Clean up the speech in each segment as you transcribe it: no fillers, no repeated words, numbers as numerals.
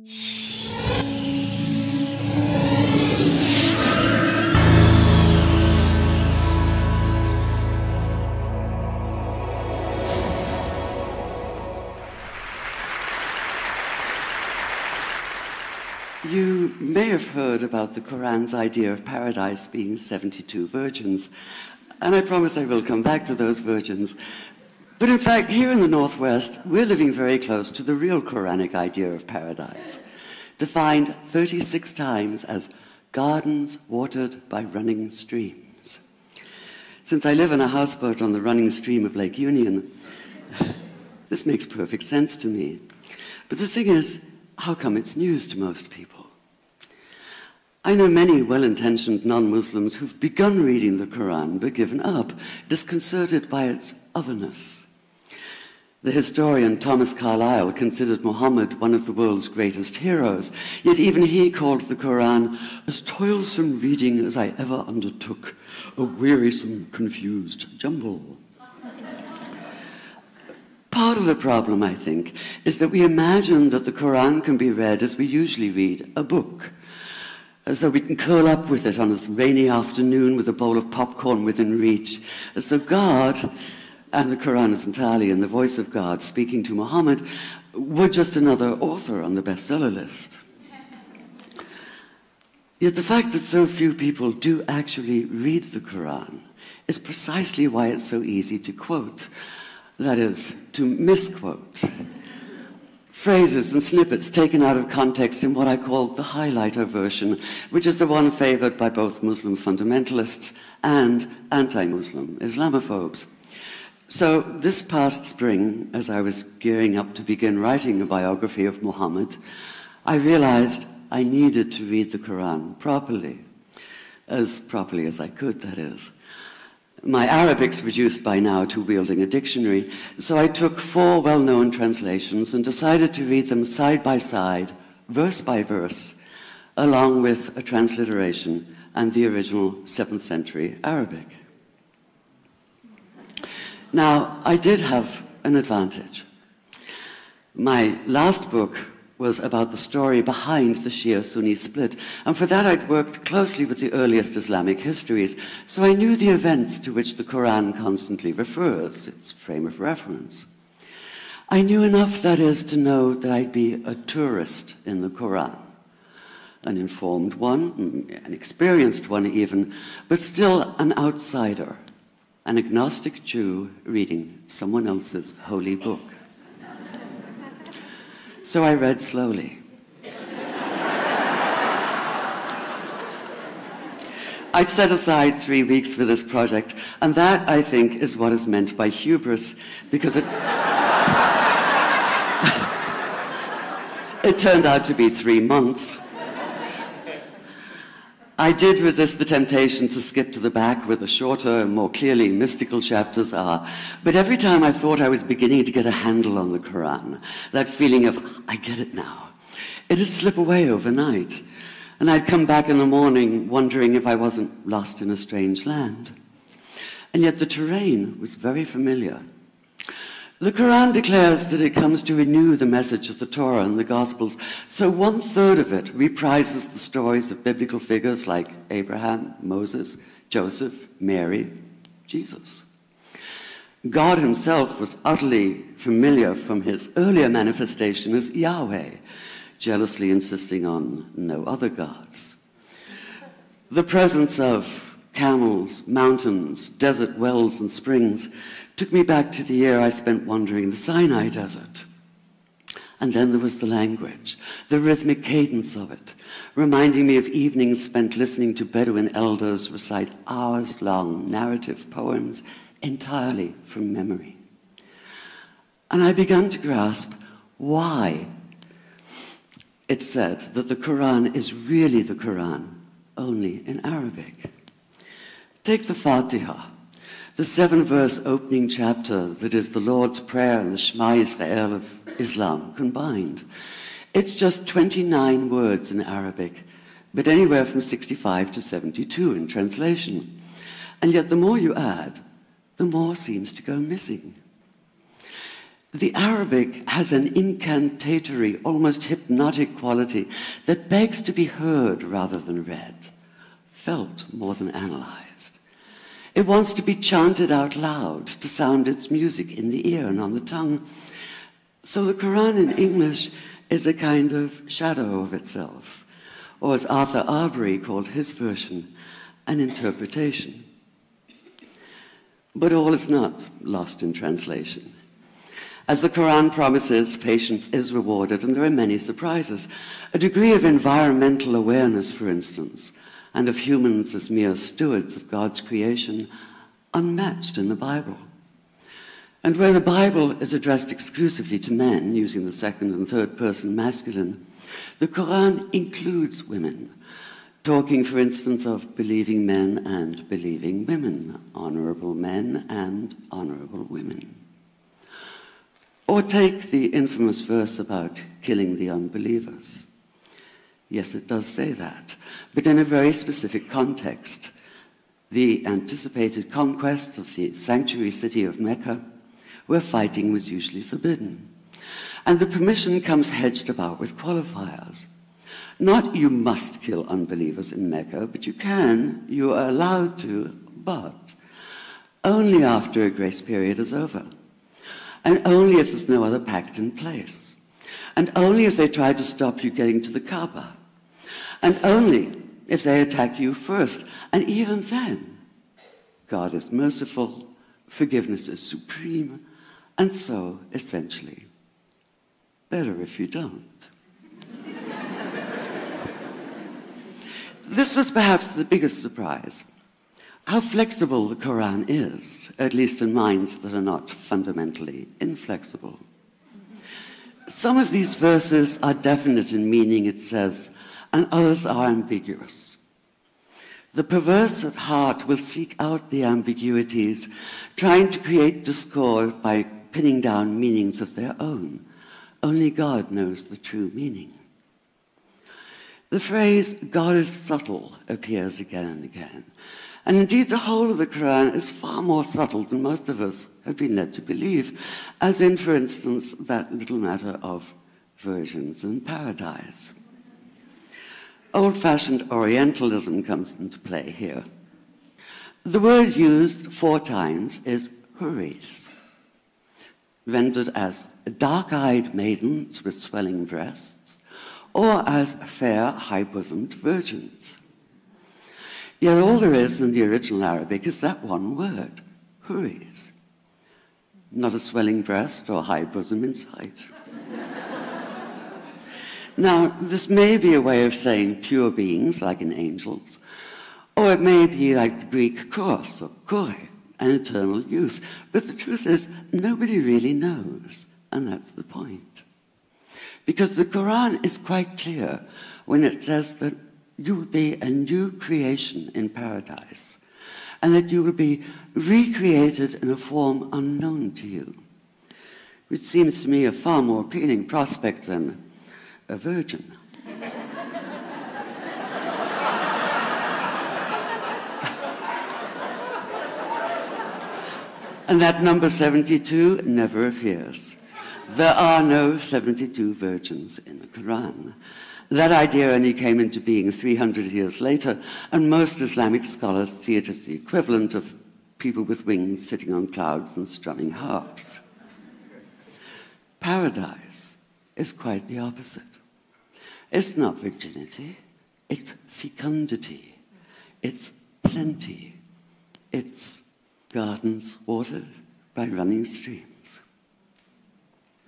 You may have heard about the Quran's idea of paradise being 72 virgins, and I promise I will come back to those virgins. But in fact, here in the Northwest, we're living very close to the real Quranic idea of paradise, defined 36 times as gardens watered by running streams. Since I live in a houseboat on the running stream of Lake Union, this makes perfect sense to me. But the thing is, how come it's news to most people? I know many well-intentioned non-Muslims who've begun reading the Quran but given up, disconcerted by its otherness. The historian Thomas Carlyle considered Muhammad one of the world's greatest heroes, yet even he called the Quran as toilsome reading as I ever undertook, a wearisome, confused jumble. Part of the problem, I think, is that we imagine that the Quran can be read as we usually read a book, as though we can curl up with it on a rainy afternoon with a bowl of popcorn within reach, as though God, and the Quran is entirely in the voice of God speaking to Muhammad, were just another author on the bestseller list. Yet the fact that so few people do actually read the Quran is precisely why it's so easy to quote. That is, to misquote. Phrases and snippets taken out of context in what I call the highlighter version, which is the one favored by both Muslim fundamentalists and anti-Muslim Islamophobes. So this past spring, as I was gearing up to begin writing a biography of Muhammad, I realized I needed to read the Quran properly as I could, that is. My Arabic's reduced by now to wielding a dictionary, so I took 4 well-known translations and decided to read them side by side, verse by verse, along with a transliteration and the original 7th century Arabic. Now, I did have an advantage. My last book was about the story behind the Shia-Sunni split, and for that I'd worked closely with the earliest Islamic histories, so I knew the events to which the Quran constantly refers, its frame of reference. I knew enough, that is, to know that I'd be a tourist in the Quran, an informed one, an experienced one even, but still an outsider, an agnostic Jew reading someone else's holy book. So I read slowly. I'd set aside 3 weeks for this project, and that, I think, is what is meant by hubris, because it turned out to be 3 months. I did resist the temptation to skip to the back where the shorter and more clearly mystical chapters are, but every time I thought I was beginning to get a handle on the Quran, that feeling of, I get it now, it'd slip away overnight, and I'd come back in the morning wondering if I wasn't lost in a strange land. And yet the terrain was very familiar. The Quran declares that it comes to renew the message of the Torah and the Gospels, so 1/3 of it reprises the stories of biblical figures like Abraham, Moses, Joseph, Mary, Jesus. God himself was utterly familiar from his earlier manifestation as Yahweh, jealously insisting on no other gods. The presence of camels, mountains, desert wells and springs took me back to the year I spent wandering the Sinai desert. And then there was the language, the rhythmic cadence of it, reminding me of evenings spent listening to Bedouin elders recite hours-long narrative poems entirely from memory. And I began to grasp why it's said that the Quran is really the Quran, only in Arabic. Take the Fatiha, the 7-verse opening chapter that is the Lord's Prayer and the Shema Israel of Islam combined. It's just 29 words in Arabic, but anywhere from 65 to 72 in translation. And yet the more you add, the more seems to go missing. The Arabic has an incantatory, almost hypnotic quality that begs to be heard rather than read, felt more than analyzed. It wants to be chanted out loud, to sound its music in the ear and on the tongue. So the Quran in English is a kind of shadow of itself, or as Arthur Arbery called his version, an interpretation. But all is not lost in translation. As the Quran promises, patience is rewarded, and there are many surprises. A degree of environmental awareness, for instance, and of humans as mere stewards of God's creation, unmatched in the Bible. And where the Bible is addressed exclusively to men, using the second and third person masculine, the Quran includes women, talking, for instance, of believing men and believing women, honorable men and honorable women. Or take the infamous verse about killing the unbelievers. Yes, it does say that, but in a very specific context. The anticipated conquest of the sanctuary city of Mecca, where fighting was usually forbidden. And the permission comes hedged about with qualifiers. Not you must kill unbelievers in Mecca, but you are allowed to, but only after a grace period is over. And only if there's no other pact in place. And only if they try to stop you getting to the Kaaba. And only if they attack you first. And even then, God is merciful, forgiveness is supreme, and so, essentially, better if you don't. This was perhaps the biggest surprise. How flexible the Quran is, at least in minds that are not fundamentally inflexible. Some of these verses are definite in meaning, it says, and others are ambiguous. The perverse at heart will seek out the ambiguities, trying to create discord by pinning down meanings of their own. Only God knows the true meaning. The phrase, God is subtle, appears again and again. And indeed, the whole of the Quran is far more subtle than most of us have been led to believe, as in, for instance, that little matter of virgins and paradise. Old-fashioned Orientalism comes into play here. The word used 4 times is huris, rendered as dark-eyed maidens with swelling breasts, or as fair, high-bosomed virgins. Yet all there is in the original Arabic is that one word, huris. Not a swelling breast or high bosom in sight. Now, this may be a way of saying pure beings, like in angels, or it may be like the Greek kos or kore, an eternal youth. But the truth is, nobody really knows, and that's the point. Because the Quran is quite clear when it says that you will be a new creation in paradise, and that you will be recreated in a form unknown to you, which seems to me a far more appealing prospect than a virgin. And that number 72 never appears. There are no 72 virgins in the Quran. That idea only came into being 300 years later, and most Islamic scholars see it as the equivalent of people with wings sitting on clouds and strumming harps. Paradise is quite the opposite. It's not virginity, it's fecundity, it's plenty, it's gardens watered by running streams.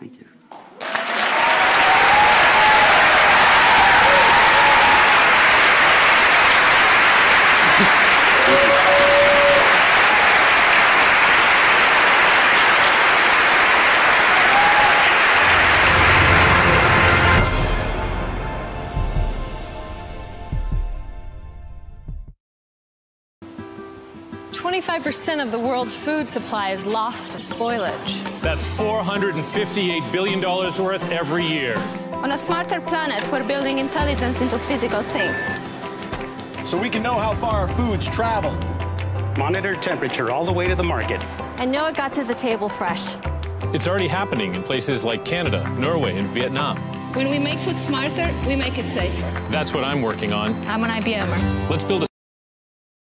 Thank you. % of the world's food supply is lost to spoilage. That's $458 billion worth every year. On a smarter planet, we're building intelligence into physical things. So we can know how far our foods travel. Monitor temperature all the way to the market. And know it got to the table fresh. It's already happening in places like Canada, Norway, and Vietnam. When we make food smarter, we make it safer. That's what I'm working on. I'm an IBMer. Let's build a